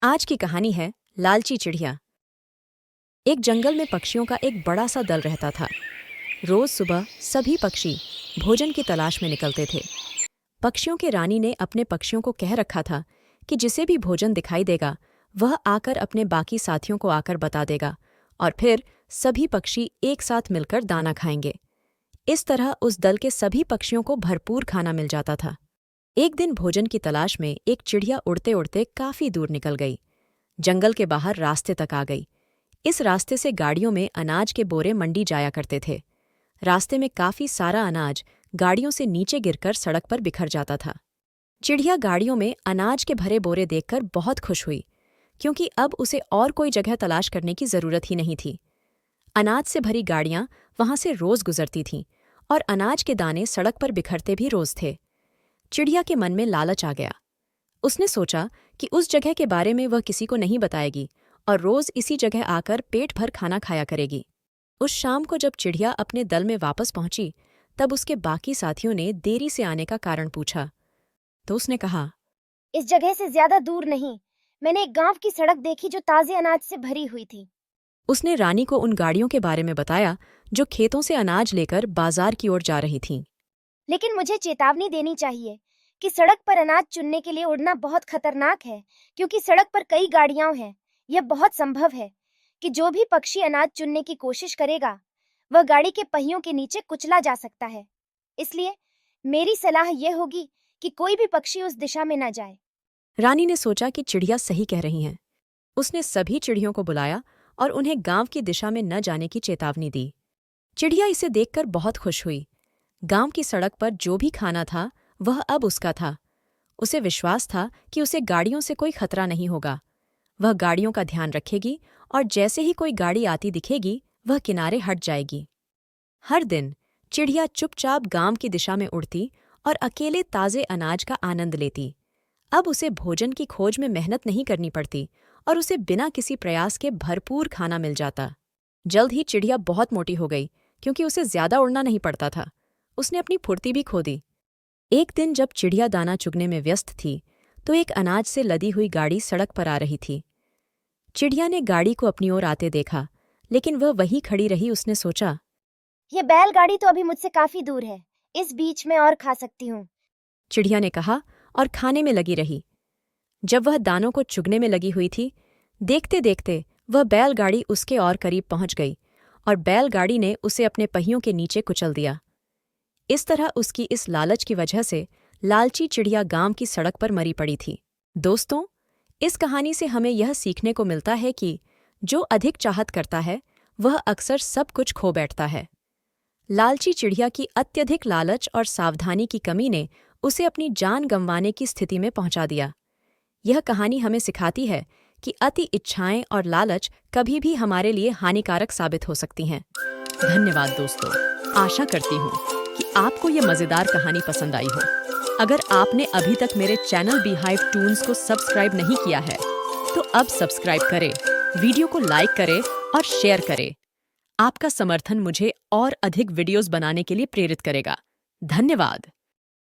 आज की कहानी है लालची चिड़िया। एक जंगल में पक्षियों का एक बड़ा सा दल रहता था। रोज सुबह सभी पक्षी भोजन की तलाश में निकलते थे। पक्षियों के रानी ने अपने पक्षियों को कह रखा था कि जिसे भी भोजन दिखाई देगा वह आकर अपने बाकी साथियों को आकर बता देगा और फिर सभी पक्षी एक साथ मिलकर दाना खाएंगे। इस तरह उस दल के सभी पक्षियों को भरपूर खाना मिल जाता था। एक दिन भोजन की तलाश में एक चिड़िया उड़ते उड़ते काफी दूर निकल गई। जंगल के बाहर रास्ते तक आ गई। इस रास्ते से गाड़ियों में अनाज के बोरे मंडी जाया करते थे। रास्ते में काफी सारा अनाज गाड़ियों से नीचे गिरकर सड़क पर बिखर जाता था। चिड़िया गाड़ियों में अनाज के भरे बोरे देखकर बहुत खुश हुई, क्योंकि अब उसे और कोई जगह तलाश करने की जरूरत ही नहीं थी। अनाज से भरी गाड़ियां वहां से रोज गुजरती थीं और अनाज के दाने सड़क पर बिखरते भी रोज थे। चिड़िया के मन में लालच आ गया। उसने सोचा कि उस जगह के बारे में वह किसी को नहीं बताएगी और रोज इसी जगह आकर पेट भर खाना खाया करेगी। उस शाम को जब चिड़िया अपने दल में वापस पहुंची, तब उसके बाकी साथियों ने देरी से आने का कारण पूछा। तो उसने कहा, इस जगह से ज्यादा दूर नहीं, मैंने एक गांव की सड़क देखी जो ताजे अनाज से भरी हुई थी। उसने रानी को उन गाड़ियों के बारे में बताया जो खेतों से अनाज लेकर बाजार की ओर जा रही थीं। लेकिन मुझे चेतावनी देनी चाहिए कि सड़क पर अनाज चुनने के लिए उड़ना बहुत खतरनाक है, क्योंकि सड़क पर कई गाड़ियां हैं। यह बहुत संभव है कि जो भी पक्षी अनाज चुनने की कोशिश करेगा वह गाड़ी के पहियों के नीचे कुचला जा सकता है। इसलिए मेरी सलाह यह होगी कि कोई भी पक्षी उस दिशा में न जाए। रानी ने सोचा कि चिड़िया सही कह रही हैं। उसने सभी चिड़ियों को बुलाया और उन्हें गांव की दिशा में न जाने की चेतावनी दी। चिड़िया इसे देखकर बहुत खुश हुई। गांव की सड़क पर जो भी खाना था वह अब उसका था। उसे विश्वास था कि उसे गाड़ियों से कोई खतरा नहीं होगा। वह गाड़ियों का ध्यान रखेगी और जैसे ही कोई गाड़ी आती दिखेगी वह किनारे हट जाएगी। हर दिन चिड़िया चुपचाप गांव की दिशा में उड़ती और अकेले ताजे अनाज का आनंद लेती। अब उसे भोजन की खोज में मेहनत नहीं करनी पड़ती और उसे बिना किसी प्रयास के भरपूर खाना मिल जाता। जल्द ही चिड़िया बहुत मोटी हो गई, क्योंकि उसे ज्यादा उड़ना नहीं पड़ता था। उसने अपनी फुर्ती भी खो दी। एक दिन जब चिड़िया दाना चुगने में व्यस्त थी, तो एक अनाज से लदी हुई गाड़ी सड़क पर आ रही थी। चिड़िया ने गाड़ी को अपनी ओर आते देखा, लेकिन वह वहीं खड़ी रही। उसने सोचा, यह बैलगाड़ी तो अभी मुझसे काफी दूर है, इस बीच में और खा सकती हूँ। चिड़िया ने कहा और खाने में लगी रही। जब वह दानों को चुगने में लगी हुई थी, देखते देखते वह बैलगाड़ी उसके और करीब पहुंच गई और बैलगाड़ी ने उसे अपने पहियों के नीचे कुचल दिया। इस तरह उसकी इस लालच की वजह से लालची चिड़िया गांव की सड़क पर मरी पड़ी थी। दोस्तों, इस कहानी से हमें यह सीखने को मिलता है कि जो अधिक चाहत करता है वह अक्सर सब कुछ खो बैठता है। लालची चिड़िया की अत्यधिक लालच और सावधानी की कमी ने उसे अपनी जान गंवाने की स्थिति में पहुंचा दिया। यह कहानी हमें सिखाती है कि अति इच्छाएं और लालच कभी भी हमारे लिए हानिकारक साबित हो सकती हैं। धन्यवाद दोस्तों। आशा करती हूँ कि आपको ये मज़ेदार कहानी पसंद आई हो। अगर आपने अभी तक मेरे चैनल बीहाइव टून्स को सब्सक्राइब नहीं किया है, तो अब सब्सक्राइब करें, वीडियो को लाइक करें और शेयर करें। आपका समर्थन मुझे और अधिक वीडियोस बनाने के लिए प्रेरित करेगा। धन्यवाद।